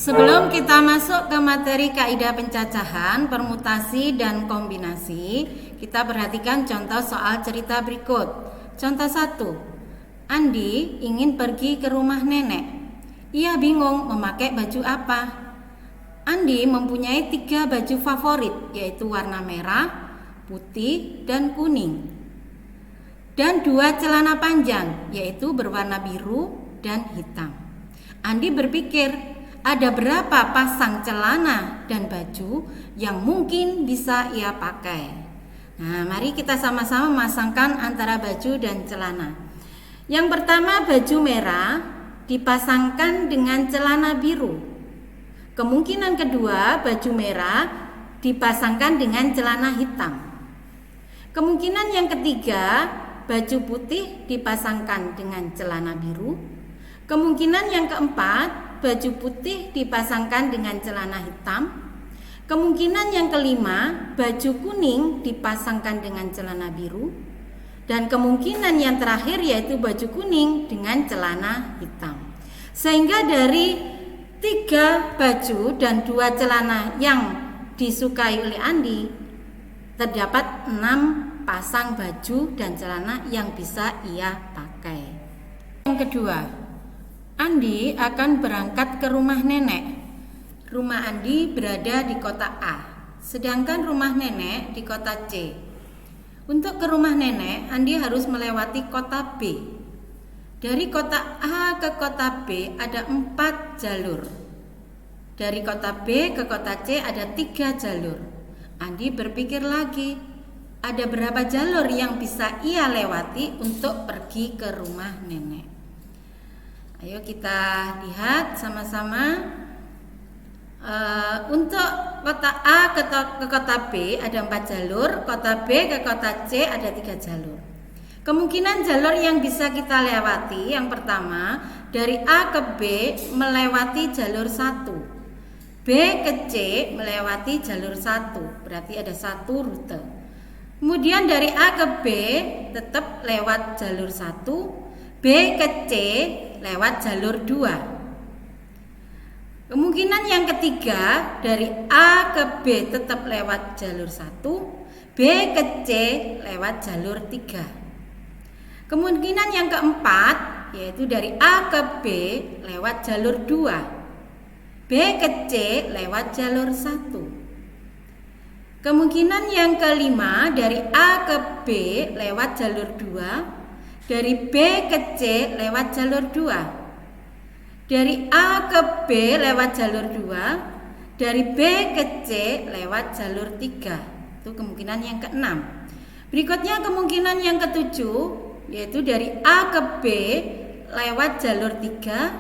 Sebelum kita masuk ke materi kaidah pencacahan, permutasi, dan kombinasi, kita perhatikan contoh soal cerita berikut. Contoh 1. Andi ingin pergi ke rumah nenek. Ia bingung memakai baju apa. Andi mempunyai 3 baju favorit, yaitu warna merah, putih, dan kuning. Dan 2 celana panjang, yaitu berwarna biru dan hitam. Andi berpikir, ada berapa pasang celana dan baju yang mungkin bisa ia pakai. Nah, mari kita sama-sama memasangkan antara baju dan celana. Yang pertama, baju merah dipasangkan dengan celana biru. Kemungkinan kedua, baju merah dipasangkan dengan celana hitam. Kemungkinan yang ketiga, baju putih dipasangkan dengan celana biru. Kemungkinan yang keempat, baju putih dipasangkan dengan celana hitam. Kemungkinan yang kelima, baju kuning dipasangkan dengan celana biru. Dan kemungkinan yang terakhir yaitu baju kuning dengan celana hitam. Sehingga dari 3 baju dan 2 celana yang disukai oleh Andi, terdapat 6 pasang baju dan celana yang bisa ia pakai. Yang kedua, Andi akan berangkat ke rumah nenek. Rumah Andi berada di kota A, sedangkan rumah nenek di kota C. Untuk ke rumah nenek, Andi harus melewati kota B. Dari kota A ke kota B ada 4 jalur. Dari kota B ke kota C ada 3 jalur. Andi berpikir lagi, ada berapa jalur yang bisa ia lewati untuk pergi ke rumah nenek. Ayo kita lihat sama-sama. Untuk kota A ke kota B ada 4 jalur, kota B ke kota C ada 3 jalur. Kemungkinan jalur yang bisa kita lewati, yang pertama, dari A ke B melewati jalur 1, B ke C melewati jalur 1, berarti ada 1 rute. Kemudian dari A ke B tetap lewat jalur 1, B ke C lewat jalur 2. Kemungkinan yang ketiga, dari A ke B tetap lewat jalur 1, B ke C lewat jalur 3. Kemungkinan yang keempat, yaitu dari A ke B lewat jalur 2, B ke C lewat jalur 1. Kemungkinan yang kelima, dari A ke B lewat jalur 2, dari B ke C lewat jalur 2. Dari A ke B lewat jalur 2, dari B ke C lewat jalur 3. Itu kemungkinan yang keenam. Berikutnya kemungkinan yang ketujuh, yaitu dari A ke B lewat jalur 3,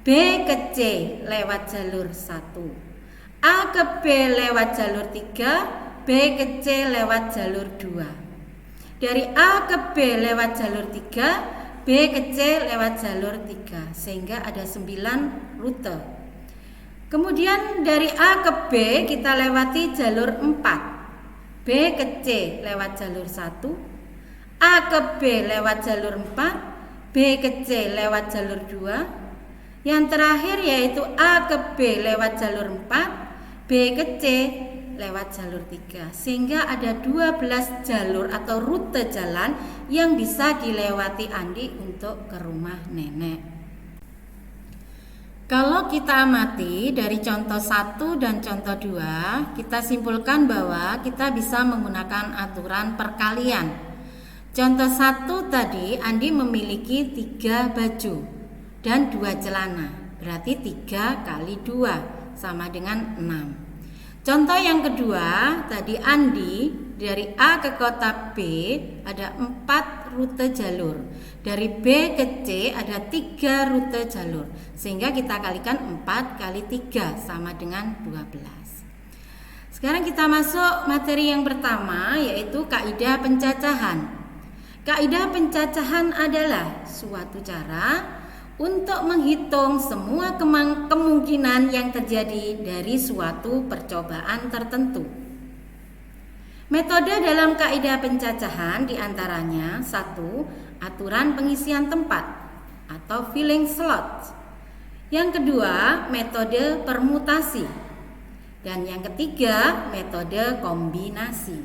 B ke C lewat jalur 1, A ke B lewat jalur 3, B ke C lewat jalur 2. Dari A ke B lewat jalur 3, B ke C lewat jalur 3, sehingga ada 9 rute. Kemudian dari A ke B kita lewati jalur 4, B ke C lewat jalur 1, A ke B lewat jalur 4, B ke C lewat jalur 2. Yang terakhir yaitu A ke B lewat jalur 4, B ke C lewat jalur 3, sehingga ada 12 jalur atau rute jalan yang bisa dilewati Andi untuk ke rumah nenek. Kalau kita amati dari contoh 1 dan contoh 2, kita simpulkan bahwa kita bisa menggunakan aturan perkalian. Contoh 1 tadi, Andi memiliki 3 baju dan 2 celana, berarti 3 kali 2 sama dengan 6. Contoh yang kedua, tadi Andi dari A ke kota B ada 4 rute jalur. Dari B ke C ada 3 rute jalur. Sehingga kita kalikan 4 kali 3 sama dengan 12. Sekarang kita masuk materi yang pertama, yaitu kaidah pencacahan. Kaidah pencacahan adalah suatu cara untuk menghitung semua kemungkinan yang terjadi dari suatu percobaan tertentu. Metode dalam kaidah pencacahan diantaranya 1. Aturan pengisian tempat atau filling slot. Yang kedua, metode permutasi. Dan yang ketiga, metode kombinasi.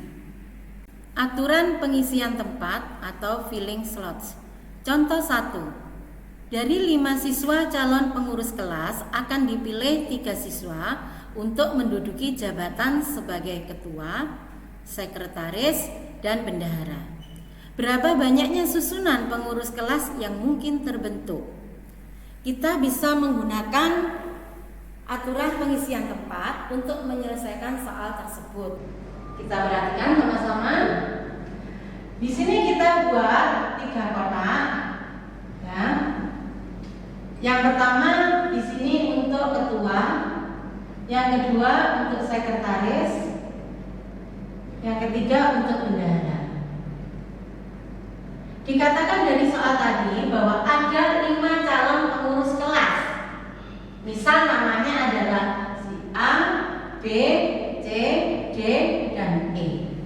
Aturan pengisian tempat atau filling slots. Contoh 1. Dari 5 siswa calon pengurus kelas akan dipilih 3 siswa untuk menduduki jabatan sebagai ketua, sekretaris, dan bendahara. Berapa banyaknya susunan pengurus kelas yang mungkin terbentuk? Kita bisa menggunakan aturan pengisian tempat untuk menyelesaikan soal tersebut. Kita perhatikan sama-sama. Di sini kita buat 3 kotak. Ya. Yang pertama di sini untuk ketua, yang kedua untuk sekretaris, yang ketiga untuk bendahara. Dikatakan dari soal tadi bahwa ada 5 calon pengurus kelas. Misal namanya adalah si A, B, C, D, dan E.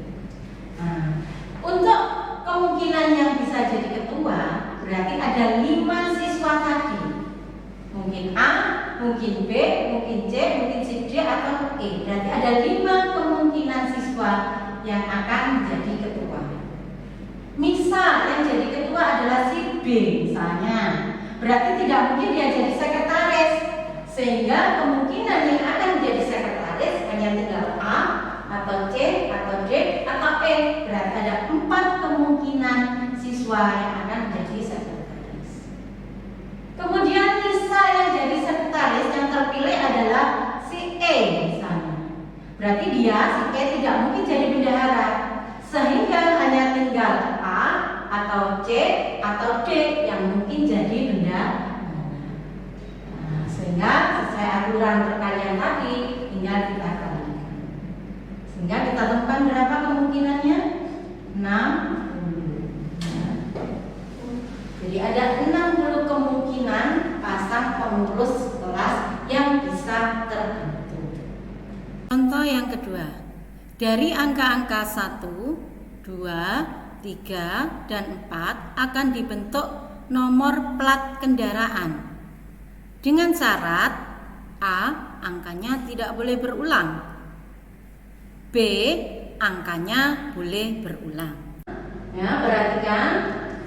Nah, untuk kemungkinan yang bisa jadi ketua berarti ada 5 siswa tadi. Mungkin A, mungkin B, mungkin C, mungkin C, D, atau E. Berarti ada 5 kemungkinan siswa yang akan menjadi ketua. Misal yang jadi ketua adalah si B misalnya, berarti tidak mungkin dia jadi sekretaris, sehingga kemungkinan yang akan menjadi sekretaris hanya tinggal A atau C atau D atau E. Berarti ada 4 kemungkinan siswa yang akan menjadi sekretaris. Kemudian misal yang jadi sekretaris yang terpilih adalah si E misalnya, berarti dia si E tidak mungkin jadi bendahara, sehingga hanya tinggal A atau C atau D yang mungkin jadi bendahara. Nah, sehingga sesuai aturan perkalian tadi tinggal kita kalikan. Sehingga kita temukan berapa kemungkinannya? 60. Nah, jadi ada 60 kemungkinan pasang pengurus kelas yang bisa terbentuk. Contoh yang kedua. Dari angka-angka 1, 2, 3, dan 4 akan dibentuk nomor plat kendaraan. Dengan syarat A. Angkanya tidak boleh berulang, B. Angkanya boleh berulang. Ya, perhatikan.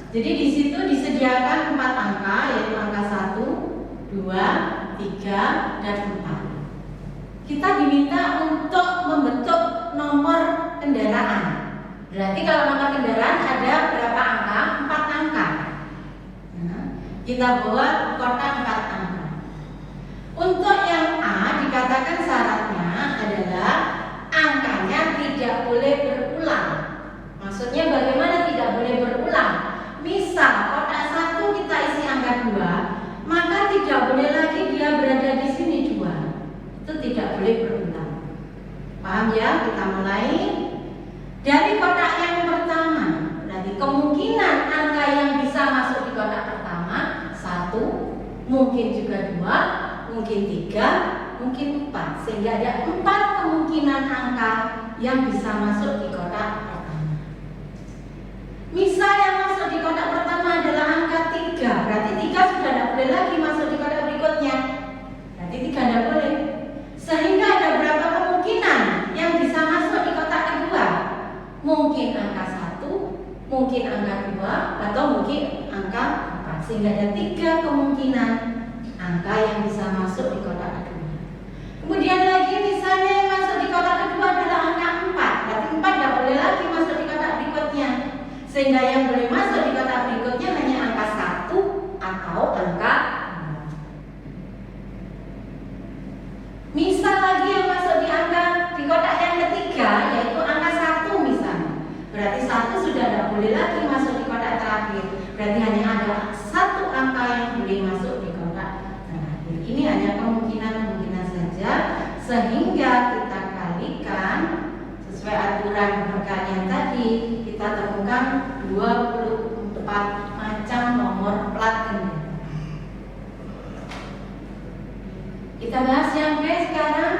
Jadi di situ disediakan 4 angka, yaitu angka 1, 2, 3, dan 4. Kita diminta untuk membentuk nomor kendaraan. Berarti kalau nomor kendaraan ada berapa angka? 4 angka. Nah, kita buat kotak 4 angka. Untuk yang A dikatakan syaratnya adalah angkanya tidak boleh berulang. Maksudnya bagaimana tidak boleh berulang? Misal kotak 1 kita isi angka 2, maka tidak boleh lagi dia berada di sini 2. Itu tidak boleh berulang. Paham ya? Kita mulai dari kotak yang pertama. Berarti kemungkinan angka yang bisa masuk di kotak pertama 1, mungkin juga 2, mungkin 3, mungkin 4. Sehingga ada 4 kemungkinan angka yang bisa masuk di kotak pertama. Misal yang masuk di kotak pertama adalah angka 3, berarti 3 sudah tidak boleh lagi masuk di kotak berikutnya. Berarti 3 tidak boleh. Sehingga ada berapa kemungkinan yang bisa masuk di kotak kedua? Mungkin angka 1, mungkin angka 2, atau mungkin angka 4. Sehingga ada 3 kemungkinan angka yang bisa masuk di kotak kedua. Kemudian lagi misalnya yang masuk di kotak kedua adalah angka 4. Berarti 4 tidak boleh lagi masuk di kotak berikutnya. Sehingga yang boleh masuk di kotak berikutnya hanya angka 1 atau angka 2. Misal lagi yang masuk di kotak yang ketiga, yaitu angka 1 misalnya. Berarti 1 sudah tidak boleh lagi masuk di kotak terakhir. Berarti hanya ada 1 angka yang boleh masuk di kotak terakhir. Ini hanya kemungkinan-kemungkinan saja, sehingga kita kalikan sesuai aturan perkalian tadi, kita temukan 24 macam nomor plat kendaraan. Kita bahas yang B sekarang.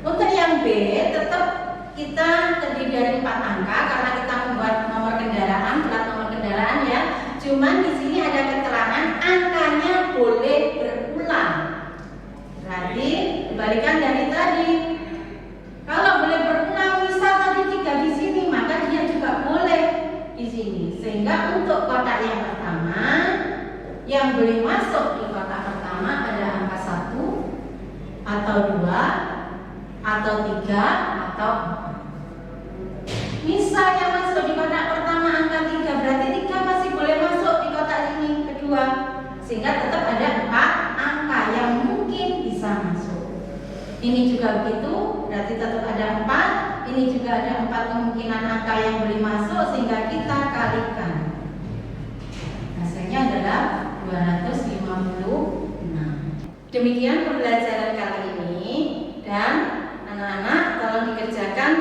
Untuk yang B tetap kita terdiri dari 4 angka karena kita membuat nomor kendaraan, plat nomor kendaraan ya. Cuman di sini ada keterangan angkanya boleh berulang. Berarti kebalikan dari tadi. Kalau boleh berulang, misal tadi 3 di sini, maka dia juga boleh di sini. Sehingga untuk kotak yang pertama, yang boleh masuk di kotak pertama ada angka 1 atau 2 atau 3 atau 4. Misal yang masuk di kotak pertama angka 3, berarti 3 masih boleh masuk di kotak ini kedua. Sehingga tetap ada 4 angka yang mungkin bisa masuk. Ini juga begitu, berarti tetap ada 4. Ini juga ada 4 kemungkinan angka yang boleh masuk, sehingga kita kalikan. Hasilnya adalah 256. Demikian pembelajaran kali ini, dan anak-anak tolong dikerjakan